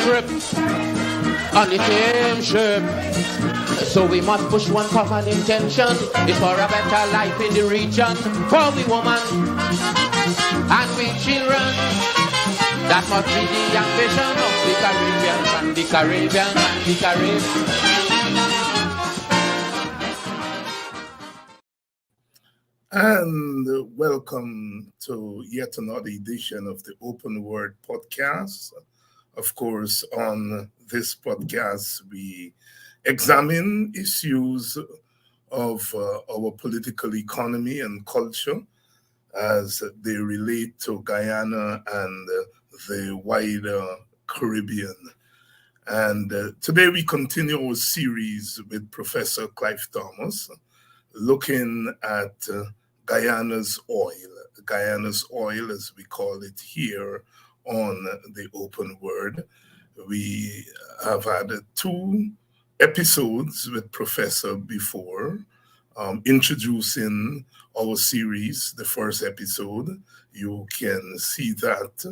trip on the same ship. So we must push one common intention. It's for a better life in the region. For we woman and we children. That must be the ambition of the Caribbean and the Caribbean and the Caribbean. And welcome to yet another edition of the Open Word podcast. Of course, on this podcast, we examine issues of our political economy and culture as they relate to Guyana and the wider Caribbean. And today we continue our series with Professor Clive Thomas, looking at Guyana's oil, as we call it here on the Open Word. We have had 2 episodes with Professor before, introducing our series. The first episode, you can see that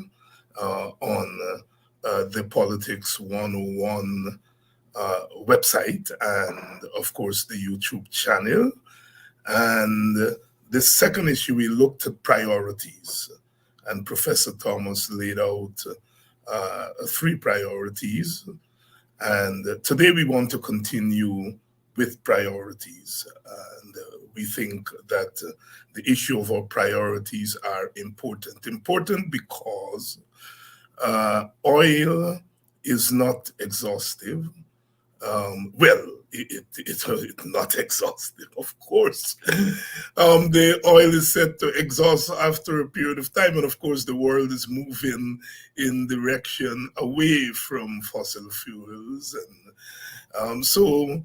on the Politics 101 website and, of course, the YouTube channel. And the second issue, we looked at priorities, and Professor Thomas laid out 3 priorities. And today we want to continue with priorities. And we think that the issue of our priorities are important. Important because oil is not exhaustive. It's not exhaustive, of course. The oil is said to exhaust after a period of time, and of course the world is moving in direction away from fossil fuels, and so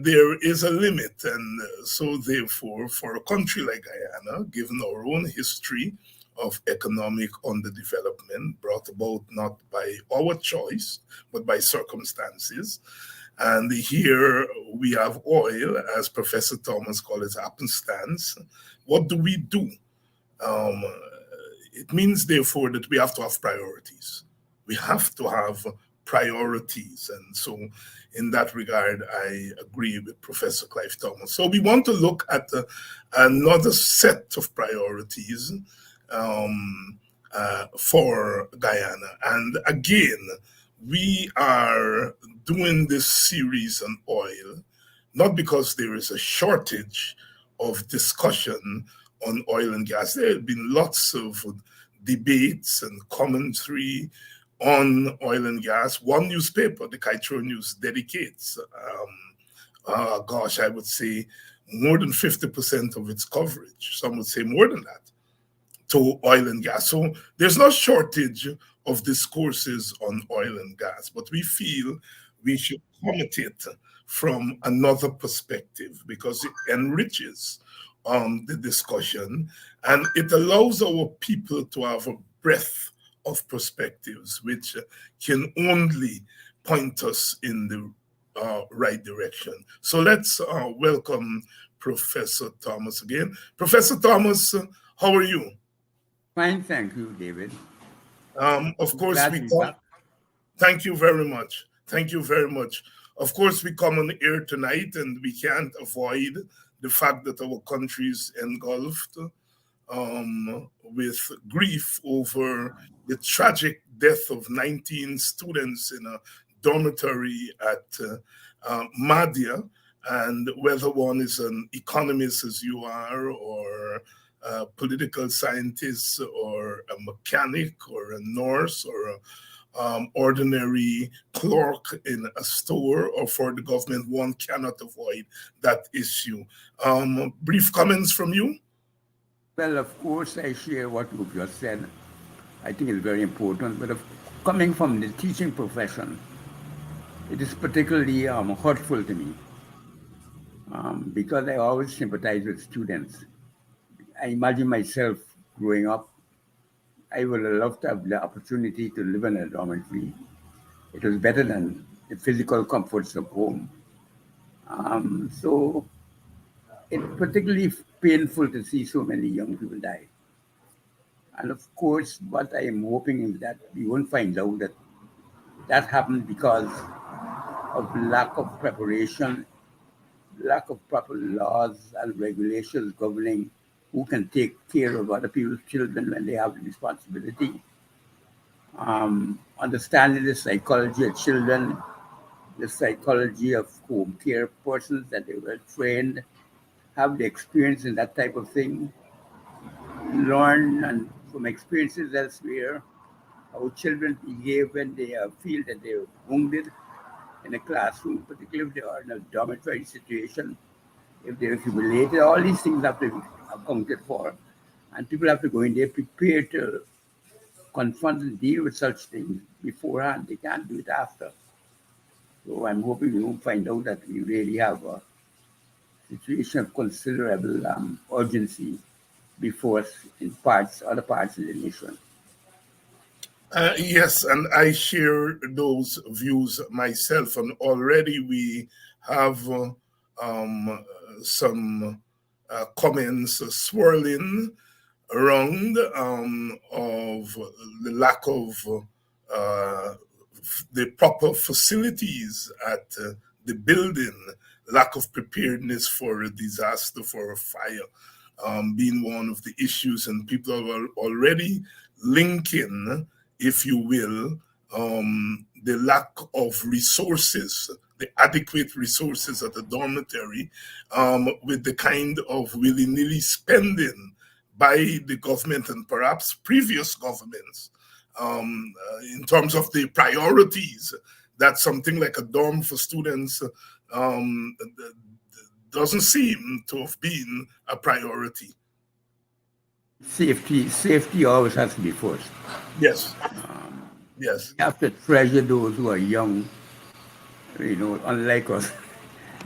there is a limit. And so therefore, for a country like Guyana, given our own history of economic underdevelopment brought about not by our choice, but by circumstances, and here we have oil, as Professor Thomas called it, happenstance. What do we do? It means, therefore, that we have to have priorities. We have to have priorities. And so in that regard, I agree with Professor Clive Thomas. So we want to look at another set of priorities for Guyana. And again, we are doing this series on oil, not because there is a shortage of discussion on oil and gas. There have been lots of debates and commentary on oil and gas. One newspaper, the Kaitro News, dedicates, I would say more than 50% of its coverage, some would say more than that, to oil and gas. So there's no shortage of discourses on oil and gas, but we feel we should come at it from another perspective because it enriches the discussion and it allows our people to have a breadth of perspectives which can only point us in the right direction. So let's welcome Professor Thomas again. Professor Thomas, how are you? Fine, thank you, David. Of course, thank you very much. Thank you very much. Of course, we come on air tonight and we can't avoid the fact that our country is engulfed with grief over the tragic death of 19 students in a dormitory at Madia. And whether one is an economist as you are, or a political scientist, or a mechanic, or a nurse, or an ordinary clerk in a store, or for the government, one cannot avoid that issue. Brief comments from you? Well, of course, I share what you've just said. I think it's very important, but coming from the teaching profession, it is particularly hurtful to me because I always sympathize with students. I imagine myself growing up, I would have loved to have the opportunity to live in a dormitory. It was better than the physical comforts of home. So it's particularly painful to see so many young people die. And of course, what I am hoping is that we won't find out that That happened because of lack of preparation, lack of proper laws and regulations governing who can take care of other people's children when they have the responsibility. Understanding the psychology of children, the psychology of home care persons, that they were trained, have the experience in that type of thing, learn and from experiences elsewhere how children behave when they feel that they're wounded in a classroom, particularly if they are in a dormitory situation, if they're humiliated. All these things have to be accounted for, and people have to go in there prepared to confront and deal with such things beforehand. They can't do it after. So I'm hoping we will find out that we really have a situation of considerable urgency before us in other parts of the nation. Yes, and I share those views myself. And already we have some comments swirling around of the lack of the proper facilities at the building, lack of preparedness for a disaster, for a fire, being one of the issues. And people are already linking, if you will, the lack of resources, the adequate resources at the dormitory, with the kind of willy-nilly spending by the government and perhaps previous governments in terms of the priorities, that something like a dorm for students doesn't seem to have been a priority. Safety always has to be first. Yes. Yes. You have to treasure those who are young, unlike us.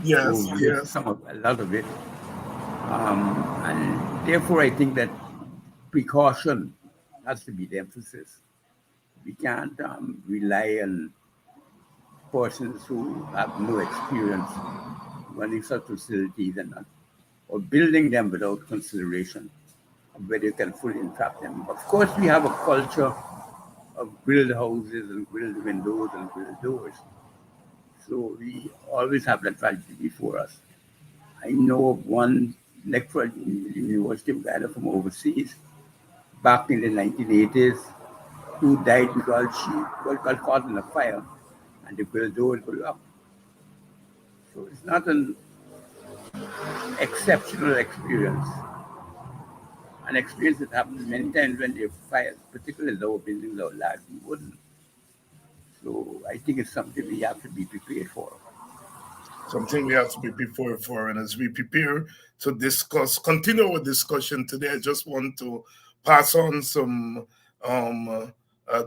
Yes, yes. A lot of it. And therefore, I think that precaution has to be the emphasis. We can't rely on persons who have no experience running such facilities or building them without consideration of whether you can fully entrap them. Of course, we have a culture of grilled houses and grilled windows and grilled doors. So we always have that tragedy before us. I know of one lecturer in the University of Guyana from overseas back in the 1980s who died because she got caught in a fire and the grill door blew up. So it's not an exceptional experience. An experience that happens many times when there are fires, particularly lower buildings or large wooden. So I think it's something we have to be prepared for. Something we have to be prepared for. And as we prepare to continue our discussion today, I just want to pass on some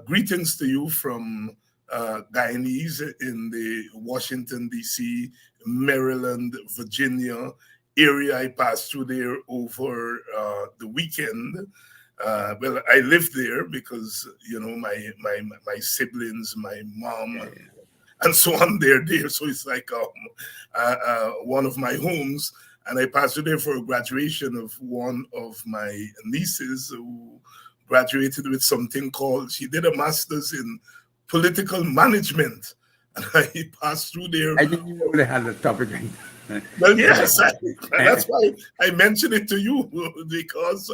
greetings to you from Guyanese in the Washington, D.C., Maryland, Virginia area. I passed through there over the weekend. Well, I lived there because, my siblings, my mom, and so on, they're there. So it's like one of my homes. And I passed through there for a graduation of one of my nieces who graduated with something called, she did a master's in political management. And I passed through there. I think you already had the topic. Well, yes, that's why I mentioned it to you, because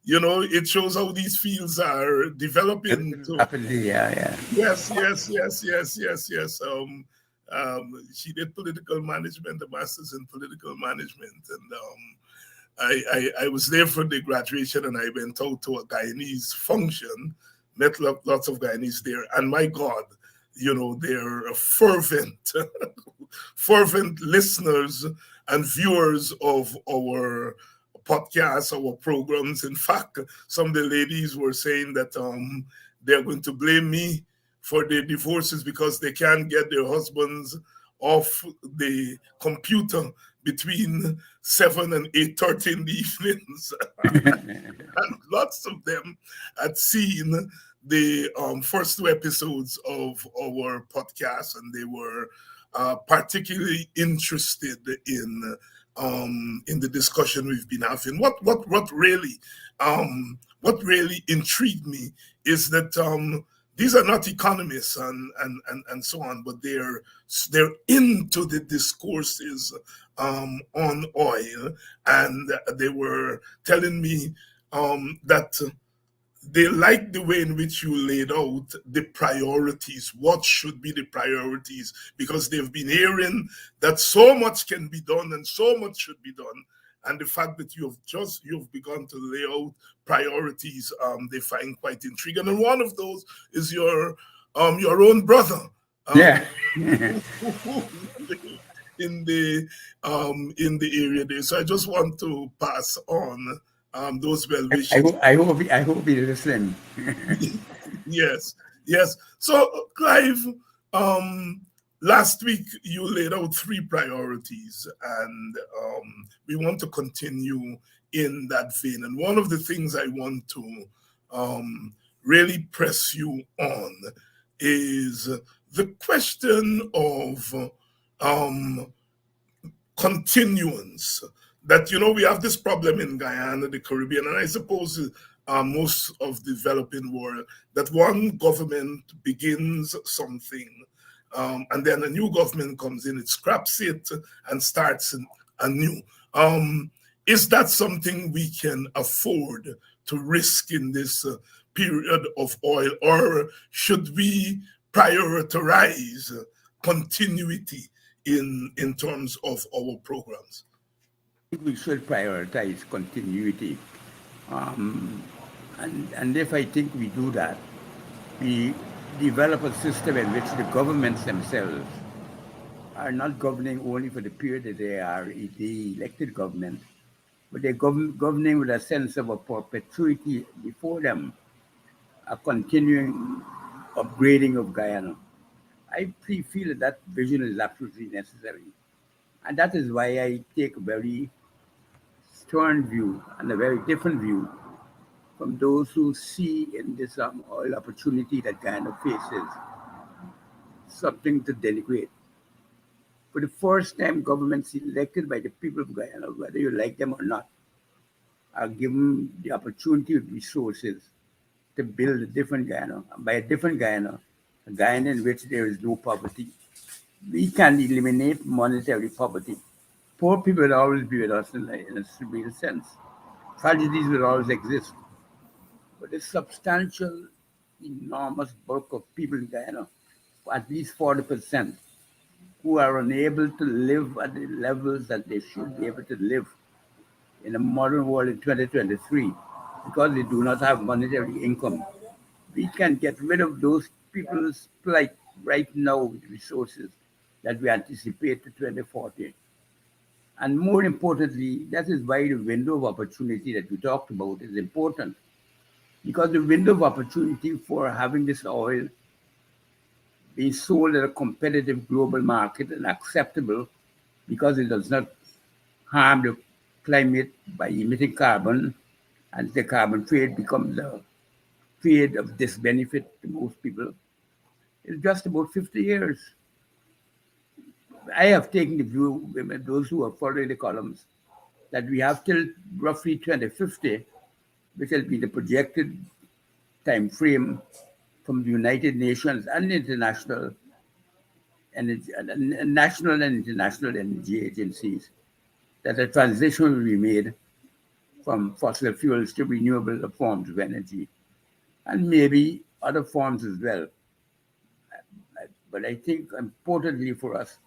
it shows how these fields are developing. Yeah. Yes. She did political management, a master's in political management, and I was there for the graduation, and I went out to a Guyanese function, met lots of Guyanese there, and my God, they're fervent listeners and viewers of our podcasts, our programs. In fact, some of the ladies were saying that they're going to blame me for their divorces because they can't get their husbands off the computer between 7 and 8:30 in the evenings. And lots of them had seen the first 2 episodes of our podcast, and they were particularly interested in the discussion we've been having. What really intrigued me is that these are not economists and so on, but they're into the discourses on oil, and they were telling me that they like the way in which you laid out the priorities, what should be the priorities, because they've been hearing that so much can be done and so much should be done. And the fact that you've begun to lay out priorities, they find quite intriguing. And one of those is your own brother. Yeah. in the area there. So I just want to pass on those well wishes. I hope he listening. Yes. So Clive, last week you laid out 3 priorities, and we want to continue in that vein. And one of the things I want to really press you on is the question of continuance. That, we have this problem in Guyana, the Caribbean, and I suppose most of the developing world, that one government begins something, and then a new government comes in, it scraps it and starts anew. Is that something we can afford to risk in this period of oil, or should we prioritize continuity in terms of our programs? We should prioritize continuity. And if I think we do that, we develop a system in which the governments themselves are not governing only for the period that they are the elected government, but they're governing with a sense of a perpetuity before them, a continuing upgrading of Guyana. I feel that vision is absolutely necessary. And that is why I take a very stern view and a very different view from those who see in this oil opportunity that Guyana faces something to denigrate. For the first time, governments elected by the people of Guyana, whether you like them or not, are given the opportunity with resources to build a different Guyana. By a different Guyana, a Guyana in which there is no poverty. We can eliminate monetary poverty. Poor people will always be with us in a real sense. Tragedies will always exist. But a substantial, enormous bulk of people in Guyana, at least 40%, who are unable to live at the levels that they should be able to live in a modern world in 2023 because they do not have monetary income. We can get rid of those people's plight right now with resources that we anticipate to 2040. And more importantly, that is why the window of opportunity that we talked about is important. Because the window of opportunity for having this oil being sold at a competitive global market and acceptable because it does not harm the climate by emitting carbon, and the carbon trade becomes a trade of disbenefit to most people, is just about 50 years. I have taken the view, those who are following the columns, that we have till roughly 2050, which will be the projected time frame from the United Nations and international energy, national and international energy agencies, that a transition will be made from fossil fuels to renewable forms of energy, and maybe other forms as well. But I think importantly for us,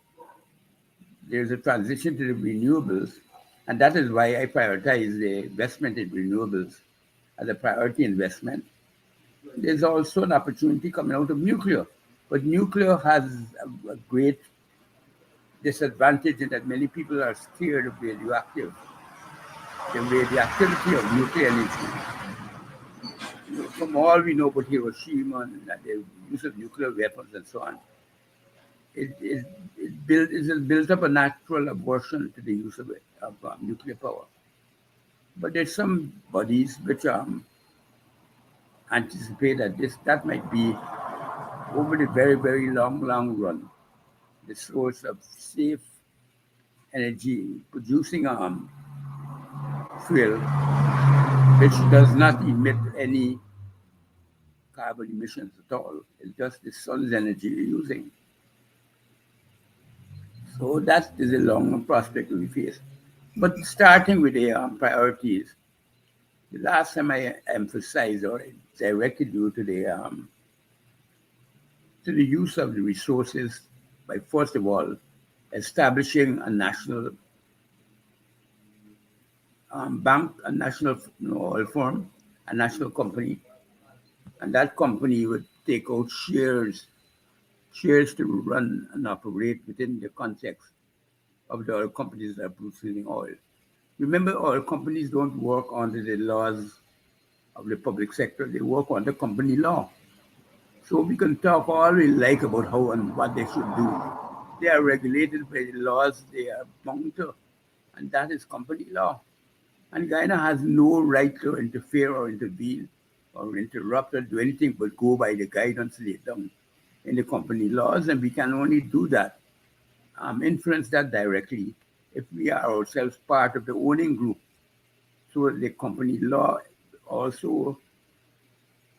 there's a transition to the renewables, and that is why I prioritize the investment in renewables as a priority investment. There's also an opportunity coming out of nuclear, but nuclear has a great disadvantage in that many people are scared of radioactive. The radioactivity of nuclear energy. From all we know about Hiroshima and the use of nuclear weapons and so on, it has built up a natural aversion to the use of nuclear power. But there's some bodies which anticipate that might be, over the very, very long run, the source of safe energy producing fuel which does not emit any carbon emissions at all. It's just the sun's energy you're using. So that is a long prospect we face. But starting with the priorities, the last time I emphasized or directed you to the use of the resources by, first of all, establishing a national bank, a national oil firm, a national company, and that company would take out shares to run and operate within the context of the oil companies that are producing oil. Remember, oil companies don't work under the laws of the public sector, they work under company law. So we can talk all we like about how and what they should do. They are regulated by the laws they are bound to, and that is company law. And Guyana has no right to interfere or intervene or interrupt or do anything but go by the guidance laid down in the company laws, and we can only do that, influence that directly if we are ourselves part of the owning group. So the company law also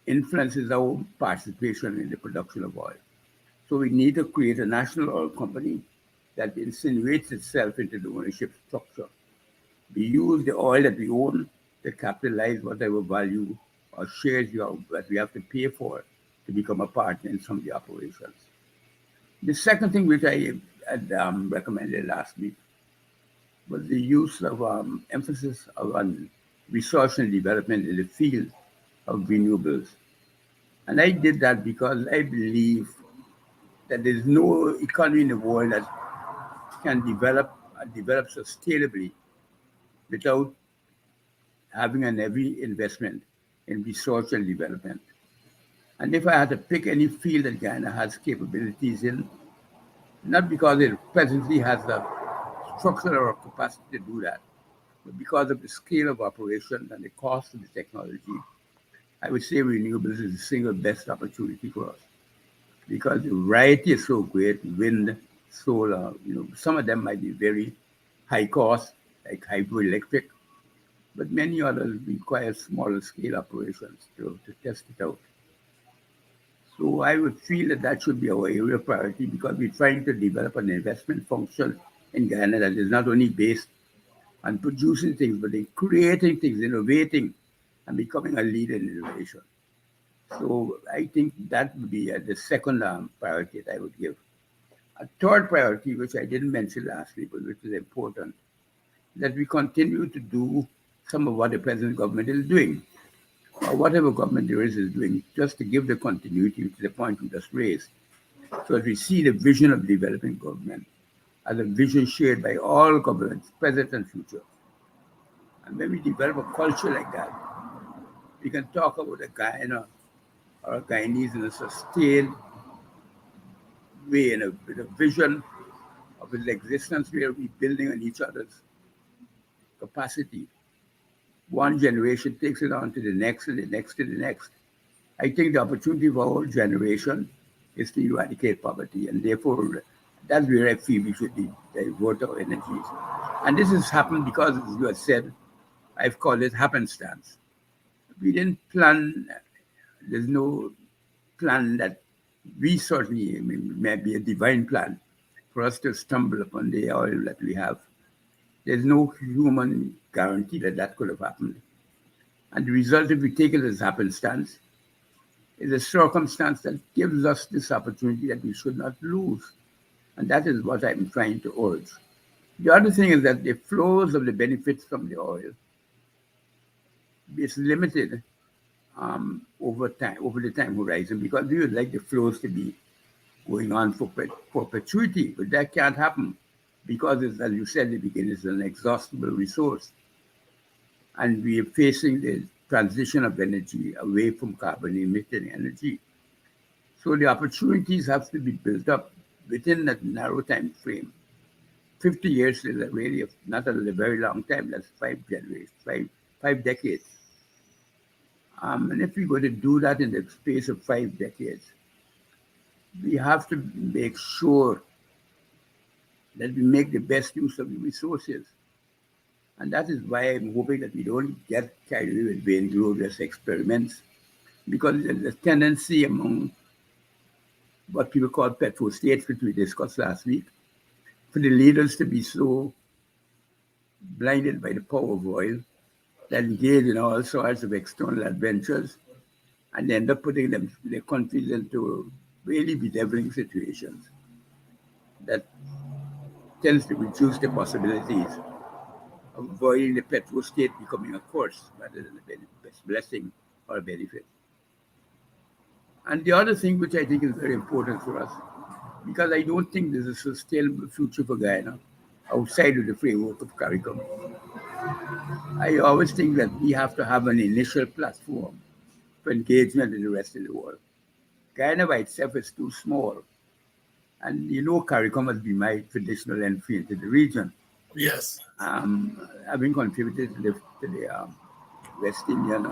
influences our participation in the production of oil. So we need to create a national oil company that insinuates itself into the ownership structure. We use the oil that we own to capitalize whatever value or shares that we have to pay for to become a partner in some of the operations. The second thing which I had recommended last week was the use of emphasis on research and development in the field of renewables. And I did that because I believe that there's no economy in the world that can develop sustainably without having an heavy investment in research and development. And if I had to pick any field that Guyana has capabilities in, not because it presently has the structure or capacity to do that, but because of the scale of operation and the cost of the technology, I would say renewables is the single best opportunity for us because the variety is so great, wind, solar, some of them might be very high cost, like hydroelectric, but many others require smaller scale operations to test it out. So I would feel that should be our area of priority because we're trying to develop an investment function in Guyana that is not only based on producing things, but in creating things, innovating, and becoming a leader in innovation. So I think that would be the second priority that I would give. A third priority, which I didn't mention last week, but which is important, that we continue to do some of what the present government is doing, or whatever government there is doing, just to give the continuity to the point we just raised. So that we see the vision of developing government as a vision shared by all governments, present and future. And when we develop a culture like that, we can talk about a Guyana or a Guyanese in a sustained way, with a vision of its existence where we're building on each other's capacity. One generation takes it on to the next and the next to the next. I think the opportunity for our generation is to eradicate poverty, and therefore that's where I feel we should divert our energies. And this has happened because, as you have said, I've called it happenstance. We didn't plan, there's no plan that we certainly, may be a divine plan for us to stumble upon the oil that we have. There's no human guarantee that could have happened. And the result, if we take it as happenstance, is a circumstance that gives us this opportunity that we should not lose. And that is what I'm trying to urge. The other thing is that the flows of the benefits from the oil is limited over the time horizon, because we would like the flows to be going on for perpetuity, but that can't happen because, as you said at the beginning, it's an exhaustible resource. And we are facing the transition of energy away from carbon-emitting energy. So the opportunities have to be built up within that narrow time frame. 50 years is really not a very long time. That's 5 generations, five decades. And if we're going to do that in the space of 5 decades, we have to make sure that we make the best use of the resources. And that is why I'm hoping that we don't get carried away with vainglorious experiments because there's a tendency among what people call petro states, which we discussed last week, for the leaders to be so blinded by the power of oil that engage in all sorts of external adventures and end up putting their countries into really bedeviling situations that tends to reduce the possibilities of avoiding the petro state becoming a curse rather than a blessing or a benefit. And the other thing which I think is very important for us, because I don't think there's a sustainable future for Guyana outside of the framework of CARICOM. I always think that we have to have an initial platform for engagement with the rest of the world. Guyana by itself is too small. And CARICOM has been my traditional entry into the region. Yes. Having contributed to the West Indian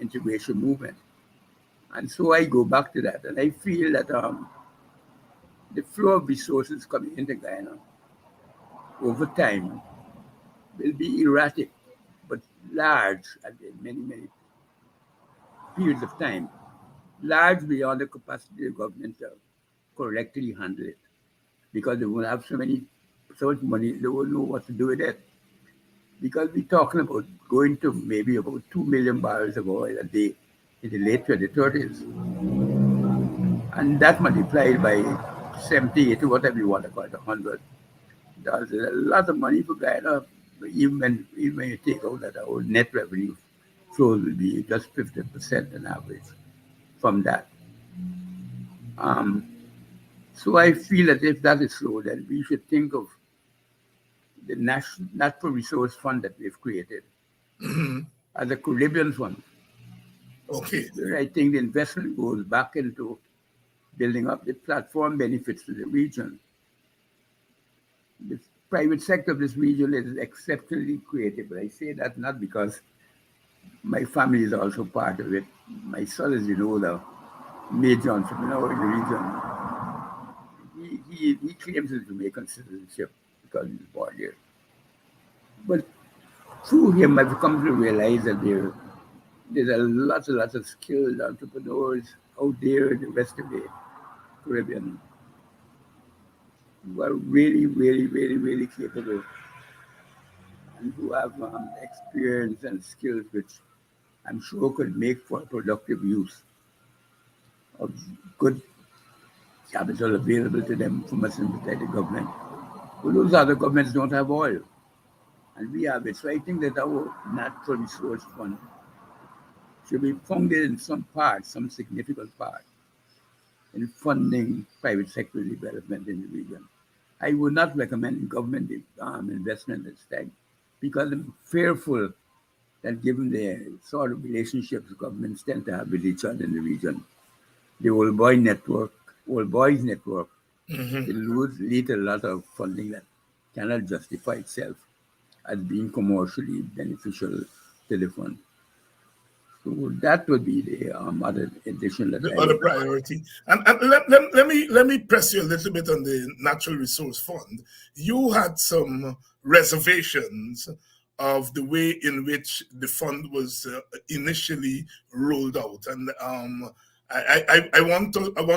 integration movement. And so I go back to that. And I feel that the flow of resources coming into Guyana over time will be erratic, but large at many, many periods of time. Large beyond the capacity of the government to correctly handle it. Because they won't have so much money, they won't know what to do with it. Because we're talking about going to maybe about 2 million barrels of oil a day in the late 2030s. And that multiplied by 70, 80, whatever you want to call it, 100. That's a lot of money for Guyana, even when you take out that our net revenue flows will be just 50% on average from that. So I feel that if that is so, then we should think of the Natural Resource Fund that we've created as a Caribbean fund. Okay. Where I think the investment goes back into building up the platform benefits to the region. The private sector of this region is exceptionally creative. But I say that not because my family is also part of it. My son is, the major entrepreneur in the region. He claims his Jamaican citizenship because he's born here. But through him, I've come to realize that there's a lot of skilled entrepreneurs out there in the rest of the Caribbean who are really, really, really, really capable and who have experience and skills which I'm sure could make for productive use of good capital available to them from a sympathetic government. Well, those other governments don't have oil, and we have it. So I think that our natural resource fund should be funded in some significant part, in funding private sector development in the region. I would not recommend government investment this time because I'm fearful that given the sort of relationships governments tend to have with each other in the region, the old boys network will lead to a lot of funding that cannot justify itself as being commercially beneficial to the fund. So that would be the other addition that the other priority. And let me press you a little bit on the Natural Resource Fund. You had some reservations of the way in which the fund was initially rolled out, and I want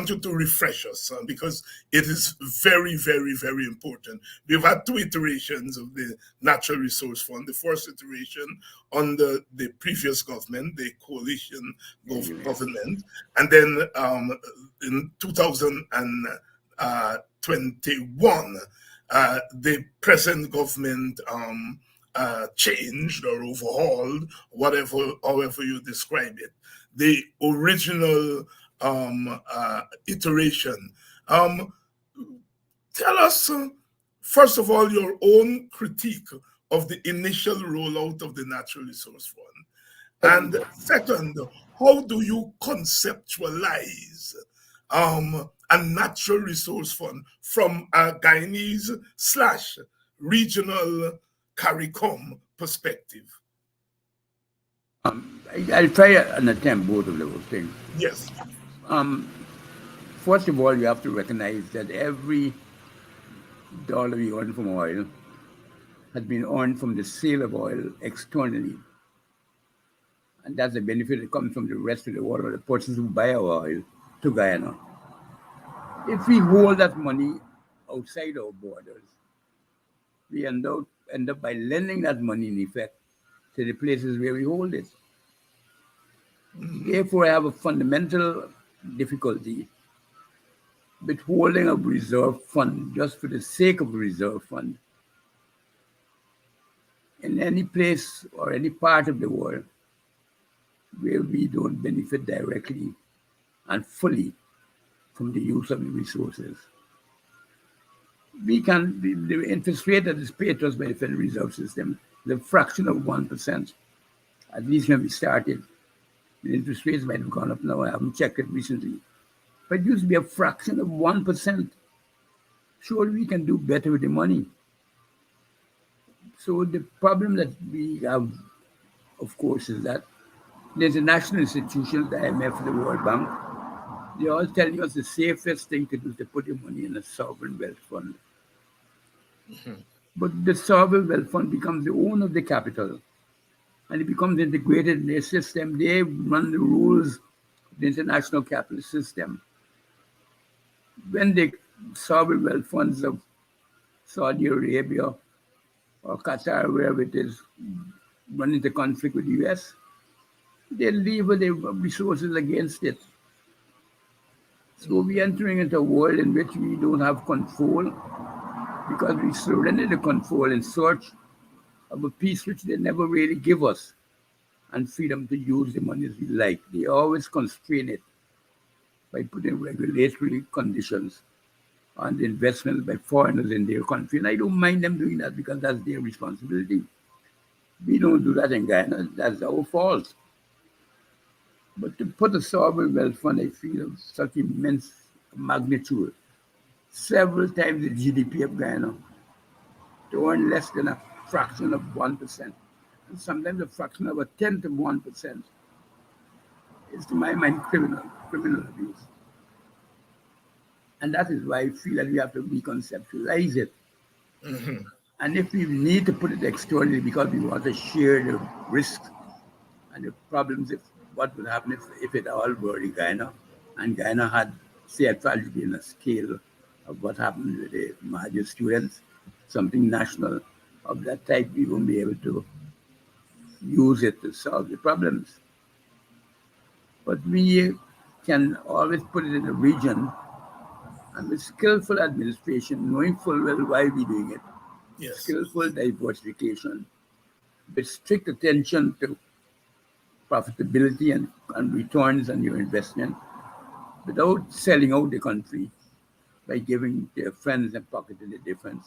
you to refresh us because it is very, very, very important. We've had two iterations of the Natural Resource Fund. The first iteration under the previous government, the coalition government, and then in 2021, the present government changed or overhauled, however you describe it, the original iteration. Tell us, first of all, your own critique of the initial rollout of the Natural Resource Fund. And second, how do you conceptualize a natural resource fund from a Guyanese/regional CARICOM perspective? I'll try and attempt both of those things. Yes. First of all, you have to recognize that every dollar you earn from oil has been earned from the sale of oil externally. And that's the benefit that comes from the rest of the world, or the persons who buy our oil to Guyana. If we hold that money outside our borders, we end up by lending that money in effect to the places where we hold it. Therefore, I have a fundamental difficulty with holding a reserve fund just for the sake of a reserve fund in any place or any part of the world where we don't benefit directly and fully from the use of the resources. The interest rate that is paid to us by the Federal Reserve System is a fraction of 1%. At least when we started, the interest rates might have gone up now. I haven't checked it recently. But it used to be a fraction of 1%. Surely we can do better with the money. So the problem that we have, of course, is that the international institutions, the IMF, the World Bank, they're all telling us the safest thing to do is to put your money in a sovereign wealth fund. But the sovereign wealth fund becomes the owner of the capital, and it becomes integrated in their system. They run the rules of the international capitalist system. When the sovereign wealth funds of Saudi Arabia or Qatar, wherever it is, run into conflict with the US, they lever their resources against it. So we're entering into a world in which we don't have control because we surrender the control in search of a piece which they never really give us, and freedom to use the money as we like. They always constrain it by putting regulatory conditions on the investments by foreigners in their country. And I don't mind them doing that because that's their responsibility. We don't do that in Guyana. That's our fault. But to put a sovereign wealth fund, I feel, of such immense magnitude, several times the GDP of Guyana, to earn less than a fraction of 1%, and sometimes a fraction of a tenth of 1%, is to my mind criminal abuse. And that is why I feel that we have to reconceptualize it. And if we need to put it externally because we want to share the risks and the problems, what would happen if it all were in Guyana, and Guyana had, say, a tragedy in a scale of what happened with the Mahajir students, something national of that type, we won't be able to use it to solve the problems. But we can always put it in a region, and with skillful administration, knowing full well why we're doing it, skillful diversification, with strict attention to profitability and returns on your investment, without selling out the country by giving their friends and pocketing the difference,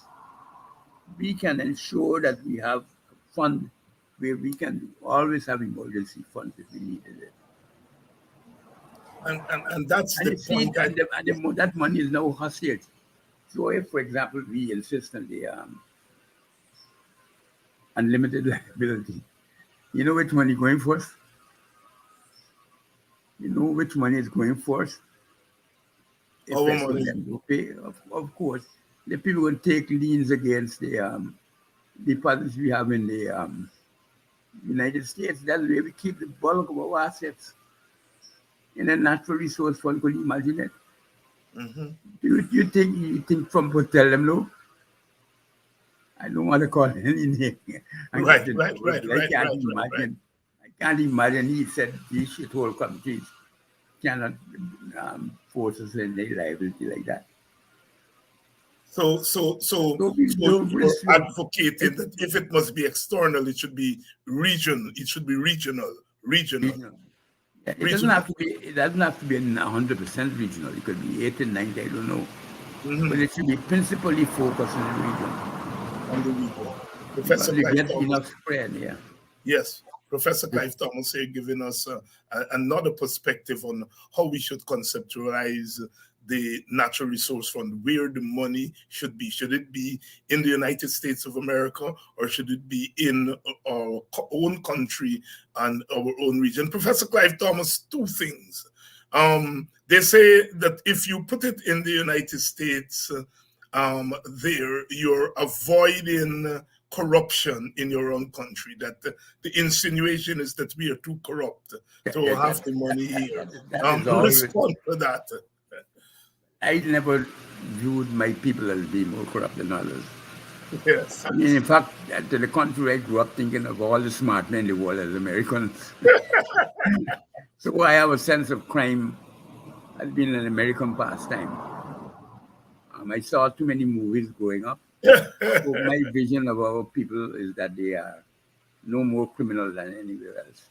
we can ensure that we have a fund where we can always have emergency funds if we needed it. And that's and the point. That money is now hostage. So if, for example, we insist on the unlimited liability, you know which money going first? You know which money is going first? Our money. Pay, of course, the people will take liens against the deposits we have in the United States. That's where we keep the bulk of our assets. In a natural resource fund, could you imagine it? Do you think Trump would tell them no? I don't want to call any name. Right. I can't imagine he said these shithole countries cannot force us in any liability like that. So you're advocating that if it must be external, it should be regional. It should be regional. It doesn't have to be 100% regional. It could be 80, 90, I don't know. But it should be principally focused on the region. On the region. Professor Clive Thomas, enough spread, yeah. Yes. Professor Clive Thomas here giving us another perspective on how we should conceptualize the natural resource fund, where the money should be. Should it be in the United States of America, or should it be in our own country and our own region? Professor Clive Thomas, two things. They say that if you put it in the United States, there you're avoiding corruption in your own country? That the insinuation is that we are too corrupt to have the money here. Respond to that. I never viewed my people as being more corrupt than others. Yes. I mean, in fact, to the contrary, I grew up thinking of all the smart men in the world as Americans. So I have a sense of crime has been an American pastime. I saw too many movies growing up. So my vision of our people is that they are no more criminal than anywhere else.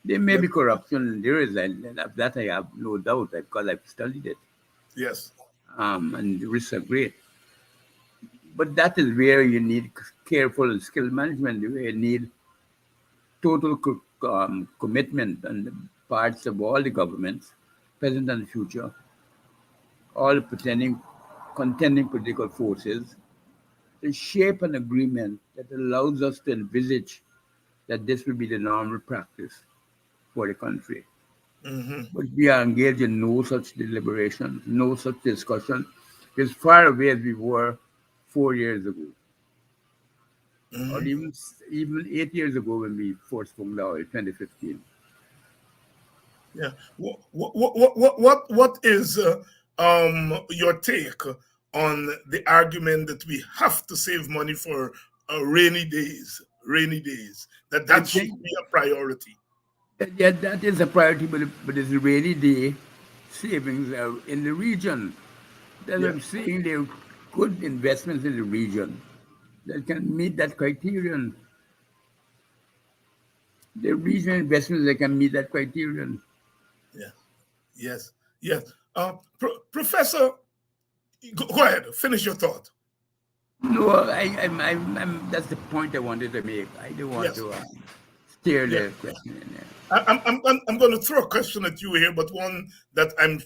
There may be corruption, there is, and that I have no doubt because I've studied it. Yes. And the risks are great. But that is where you need careful and skilled management, where you need total commitment on the parts of all the governments, present and future, all contending political forces, to shape an agreement that allows us to envisage that this will be the normal practice for the country. But we are engaged in no such deliberation, no such discussion, as far away as we were 4 years ago, or even 8 years ago when we first formed our 2015. Yeah. What is your take on the argument that we have to save money for rainy days? That should be a priority. Yeah, that is a priority, but it's a rainy day savings in the region. That's what I'm saying. There are good investments in the region that can meet that criterion. The regional investments that can meet that criterion. Yes. Professor, go ahead. Finish your thought. No, that's the point I wanted to make. I don't want to steer the question in there. I'm going to throw a question at you here, but one that I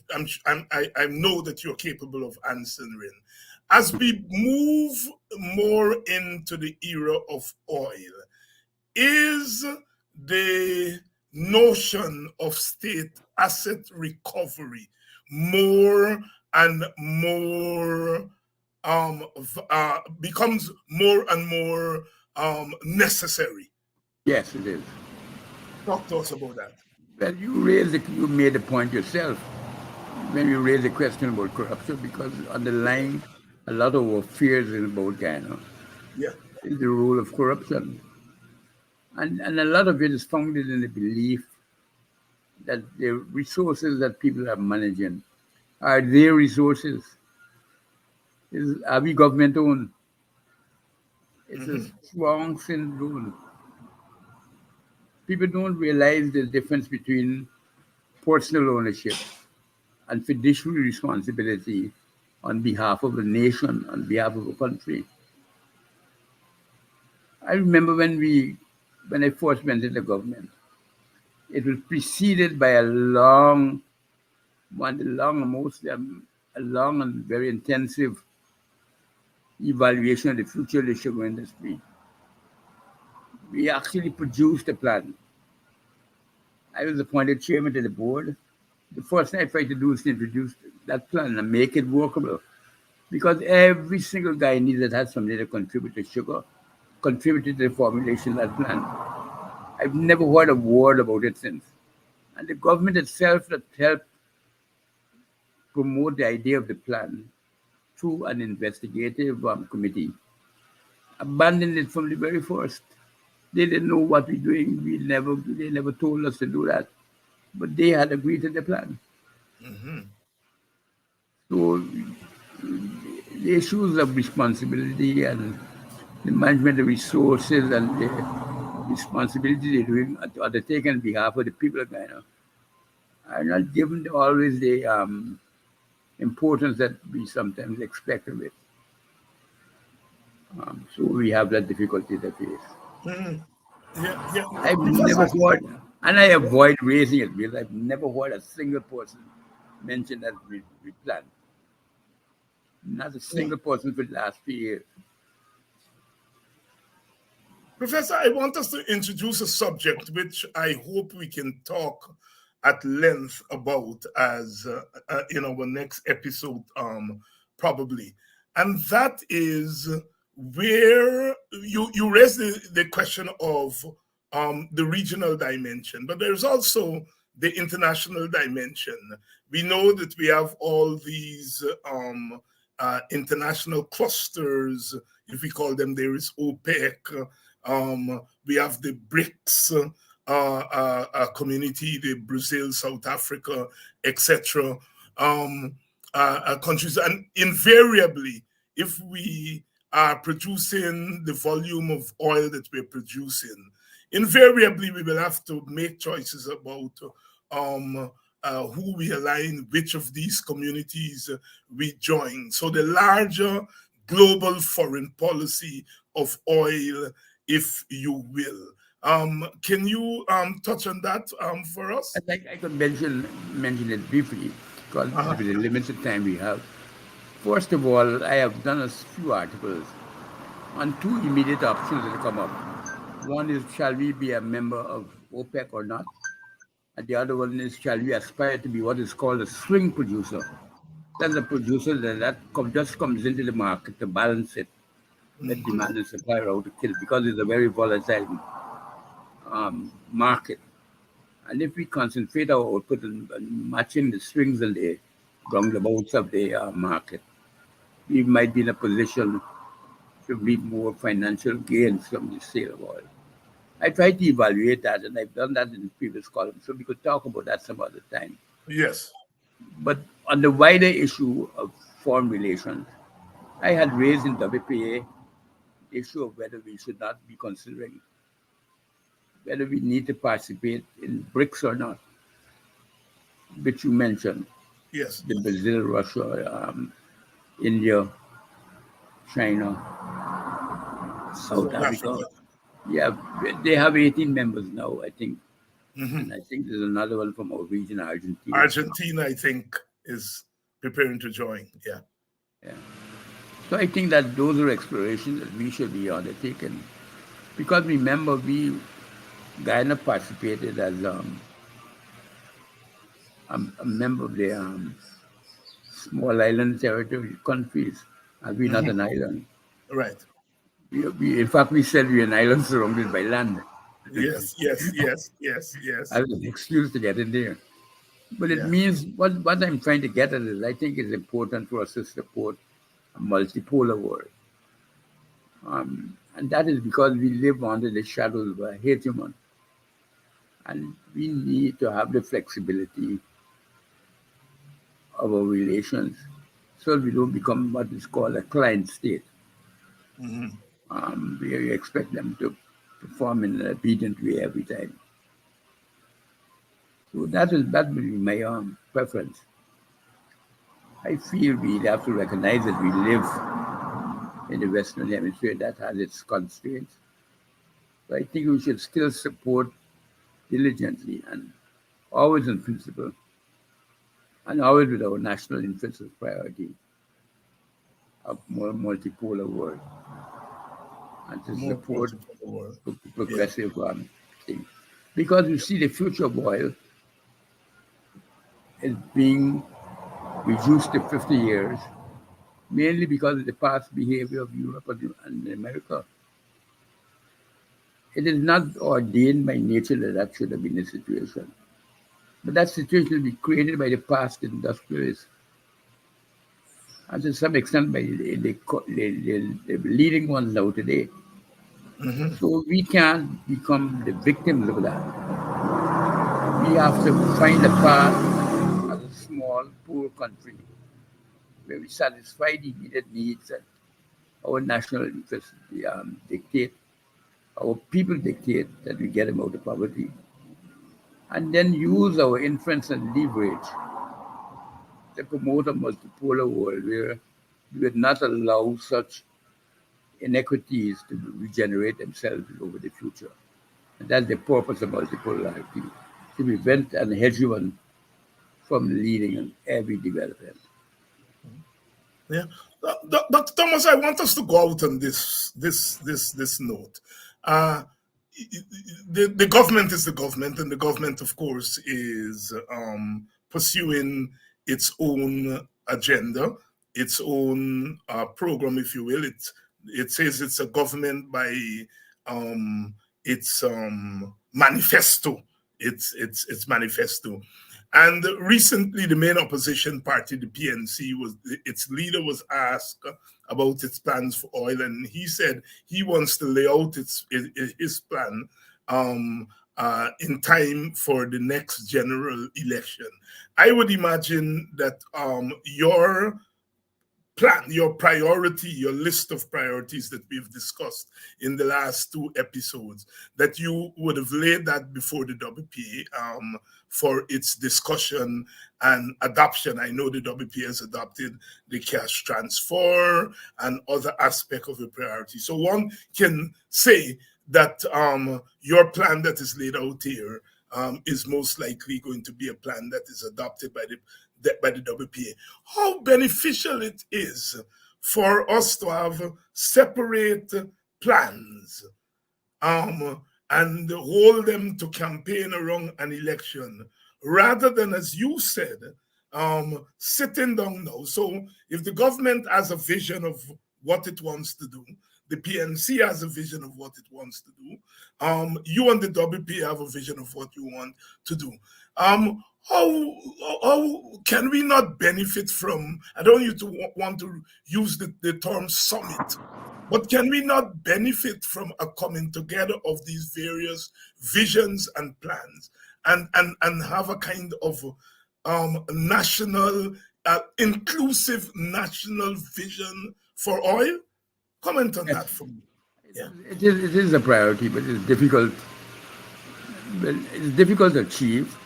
know that you're capable of answering. As we move more into the era of oil, is the notion of state asset recovery more and more becomes more and more necessary? Yes, it is. Talk to us about that. Well, you made the point yourself when you raised the question about corruption, because underlying a lot of our fears about Guyana is the role of corruption. And a lot of it is founded in the belief that the resources that people are managing are their resources. Are we government owned? It's a strong syndrome. People don't realize the difference between personal ownership and fiduciary responsibility on behalf of a nation, on behalf of a country. I remember when I first went into government, it was preceded by a long and very intensive evaluation of the future of the sugar industry. We actually produced a plan. I was appointed chairman of the board. The first thing I tried to do is to introduce that plan and make it workable. Because every single Guyanese that had something to contribute to sugar contributed to the formulation of that plan. I've never heard a word about it since. And the government itself that helped promote the idea of the plan through an investigative committee abandoned it from the very first. They didn't know what we're doing. They never told us to do that. But they had agreed to the plan. So the issues of responsibility and the management of resources and the responsibility they're undertaken on behalf of the people of Guyana are not given always the importance that we sometimes expect of it. So we have that difficulty to face. I've never heard, and I avoid raising it because I've never heard a single person mention that we plan. Not a single person for the last few years. Professor, I want us to introduce a subject which I hope we can talk at length about as in our next episode, probably. And that is where you raised the question of the regional dimension, but there's also the international dimension. We know that we have all these international clusters, if we call them. There is OPEC. We have the BRICS community, the Brazil, South Africa, etc. Countries, and invariably, if we are producing the volume of oil that we're producing, invariably we will have to make choices about who we align, which of these communities we join. So the larger global foreign policy of oil, if you will. Can you touch on that for us? I could mention it briefly, because with the limited time we have. First of all, I have done a few articles on two immediate options that come up. One is, shall we be a member of OPEC or not? And the other one is, shall we aspire to be what is called a swing producer? That's a producer that just comes into the market to balance it, let demand and supply out to kill, because it's a very volatile market. And if we concentrate our output on matching the swings and the roundabouts of the market, we might be in a position to reap more financial gains from the sale of oil. I tried to evaluate that, and I've done that in the previous column, so we could talk about that some other time. Yes. But on the wider issue of foreign relations, I had raised in WPA the issue of whether we should not be considering whether we need to participate in BRICS or not, which you mentioned. Yes. The Brazil, Russia, India, China, South Africa. Yeah, they have 18 members now, I think. And I think there's another one from our region, Argentina. Argentina, I think, is preparing to join. Yeah. So I think that those are explorations that we should be undertaking. Because remember, Guyana participated as a member of the small island territory countries. Are we not an island? Right. In fact, we said we're an island surrounded by land. Yes. As an excuse to get in there. But it means, what I'm trying to get at is, I think it's important for us to support a multipolar world. And that is because we live under the shadows of a hegemon. And we need to have the flexibility of our relations so we don't become what is called a client state. We expect them to perform in an obedient way every time. So that will be my preference. I feel we have to recognize that we live in the Western Hemisphere that has its constraints. So I think we should still support diligently and always in principle, and always with our national interest as priority, a more multipolar world, and to support progressive things. Because you see, the future of oil is being reduced to 50 years, mainly because of the past behavior of Europe and America. It is not ordained by nature that should have been the situation. But that situation will be created by the past industrialists, and to some extent by the leading ones now today. So we can't become the victims of that. We have to find a path as a small, poor country where we satisfy the immediate needs that our national interests dictate. Our people dictate that we get them out of poverty, and then use our influence and leverage to promote a multipolar world where we would not allow such inequities to regenerate themselves over the future. And that's the purpose of multipolarity, to prevent an hegemon from leading in every development. Yeah, Dr. Thomas, I want us to go out on this note. The government is the government, and the government, of course, is pursuing its own agenda, its own program, if you will. It says it's a government by its manifesto. Its manifesto. And recently, the main opposition party, the PNC, its leader was asked about its plans for oil, and he said he wants to lay out his plan in time for the next general election. I would imagine that your plan, your priority, your list of priorities that we've discussed in the last 2 episodes, that you would have laid that before the WPA for its discussion and adoption. I know the WPA has adopted the cash transfer and other aspects of the priority. So one can say that your plan that is laid out here is most likely going to be a plan that is adopted by the WPA. How beneficial it is for us to have separate plans and hold them to campaign around an election, rather than, as you said, sitting down now. So if the government has a vision of what it wants to do, the PNC has a vision of what it wants to do, you and the WPA have a vision of what you want to do. How can we not benefit from, I don't want to use the term summit, but can we not benefit from a coming together of these various visions and plans and have a kind of national, inclusive national vision for oil? Comment on that for me. Yeah. It is a priority, but it's difficult. Well, it's difficult to achieve.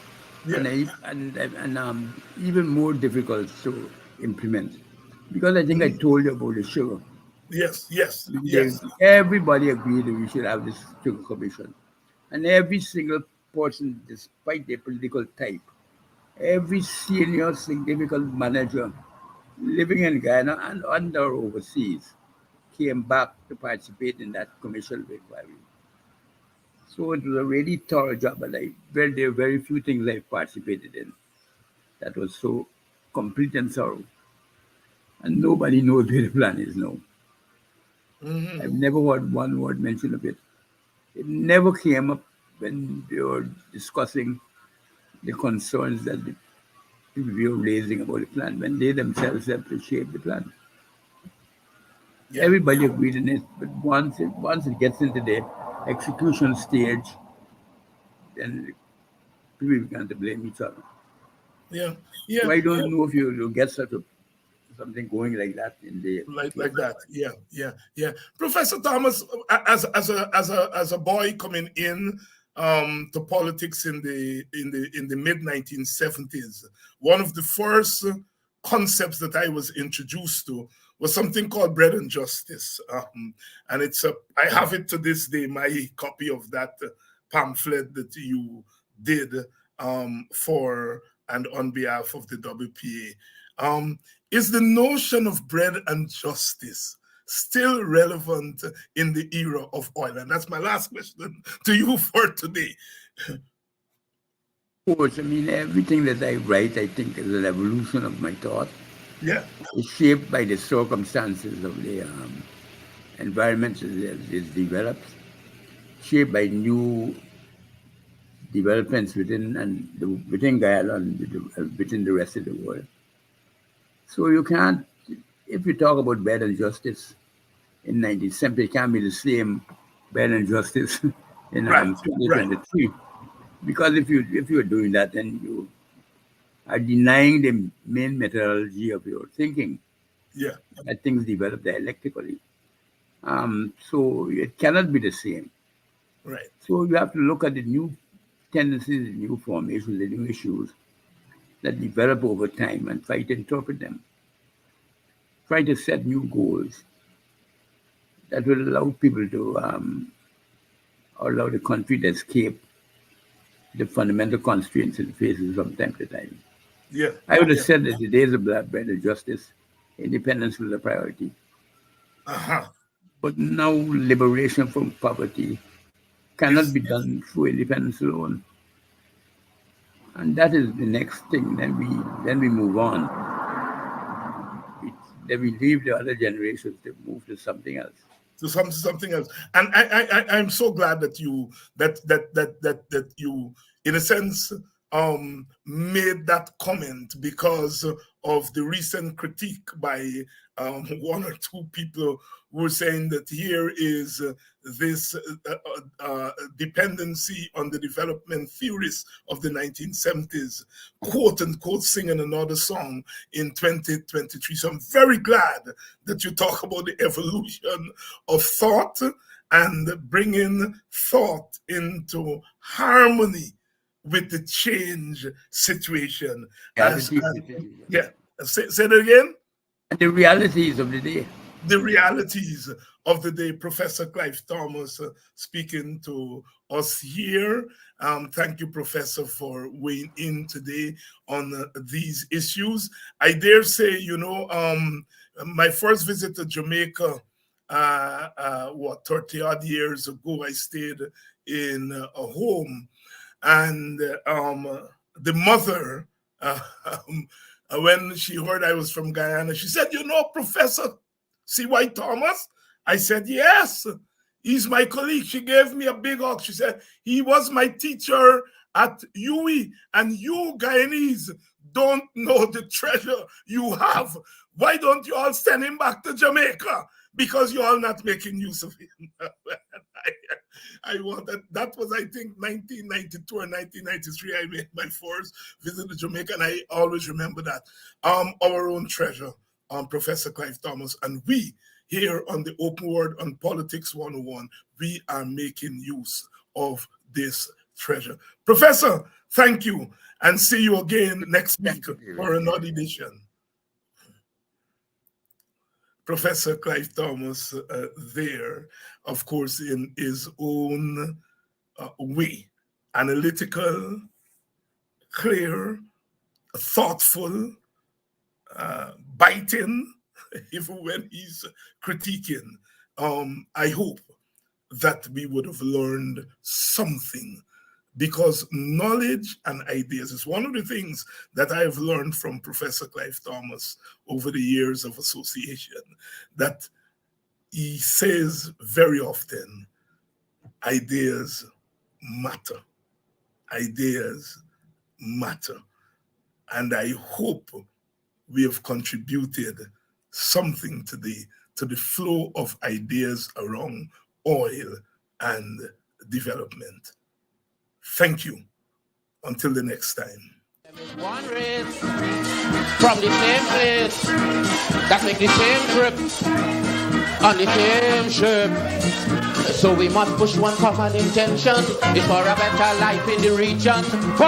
Yeah. And even more difficult to implement, because I think I told you about the sugar. Yes. Everybody agreed that we should have this sugar commission, and every single person, despite their political type, every senior significant manager living in Guyana and under overseas came back to participate in that commission inquiry. So it was a really thorough job, and there were very few things I participated in that was so complete and thorough. And nobody knows where the plan is now. Mm-hmm. I've never heard one word mentioned of it. It never came up when they were discussing the concerns that the people were raising about the plan, when they themselves have to shape the plan. Yeah. Everybody agreed in it, but once it gets into the execution stage, then people began to blame each other. Yeah. So I don't know if you'll get something going like that in the like that. Yeah. Professor Thomas, as a boy coming in to politics in the mid 1970s, one of the first concepts that I was introduced to was something called Bread and Justice, and I have it to this day, my copy of that pamphlet that you did for and on behalf of the WPA. Is the notion of bread and justice still relevant in the era of oil? And that's my last question to you for today. Of course, I mean, everything that I write, I think, is an evolution of my thought. Yeah. It's shaped by the circumstances of the environment as it develops, shaped by new developments within Guyana and within the rest of the world. So you can't, if you talk about bread and justice in 1970, it can't be the same bread and justice in 2023. Right. Because if you're doing that, then you are denying the main methodology of your thinking. Yeah. That things develop dialectically. So it cannot be the same. Right. So you have to look at the new tendencies, the new formations, the new issues that develop over time and try to interpret them. Try to set new goals that will allow people to allow the country to escape the fundamental constraints it faces from time to time. Yeah. I would have said that the days of bread and justice, independence was a priority. Uh-huh. But now liberation from poverty cannot be done through independence alone. And that is the next thing. Then we move on. then we leave the other generations to move to something else. To something else. And I'm so glad that you that you, in a sense, made that comment, because of the recent critique by one or two people who were saying that here is this dependency on the development theorists of the 1970s, quote unquote, singing another song in 2023. So I'm very glad that you talk about the evolution of thought and bringing thought into harmony with the change situation. Yeah, say that again. And the realities of the day. The realities of the day. Professor Clive Thomas speaking to us here. Thank you, Professor, for weighing in today on these issues. I dare say, you know, my first visit to Jamaica, 30 odd years ago, I stayed in a home, and the mother, when she heard I was from Guyana, she said, "You know, Professor C.Y. Thomas?" I said, "Yes, he's my colleague." She gave me a big hug. She said, "He was my teacher at UWI, and you Guyanese don't know the treasure you have. Why don't you all send him back to Jamaica? Because you're all not making use of him." I wanted, that was, I think, 1992 or 1993. I made my first visit to Jamaica, and I always remember that. Our own treasure, Professor Clive Thomas, and we here on the Open Word on Politics 101, we are making use of this treasure. Professor, thank you, and see you again next week for another edition. Professor Clive Thomas there, of course, in his own way, analytical, clear, thoughtful, biting, even when he's critiquing. I hope that we would have learned something, because knowledge and ideas is one of the things that I have learned from Professor Clive Thomas over the years of association, that he says very often, ideas matter. Ideas matter. And I hope we have contributed something to the flow of ideas around oil and development. Thank you. Until the next time. One race from the same place that make the same trip on the same ship. So we must push one common intention. It's for a better life in the region.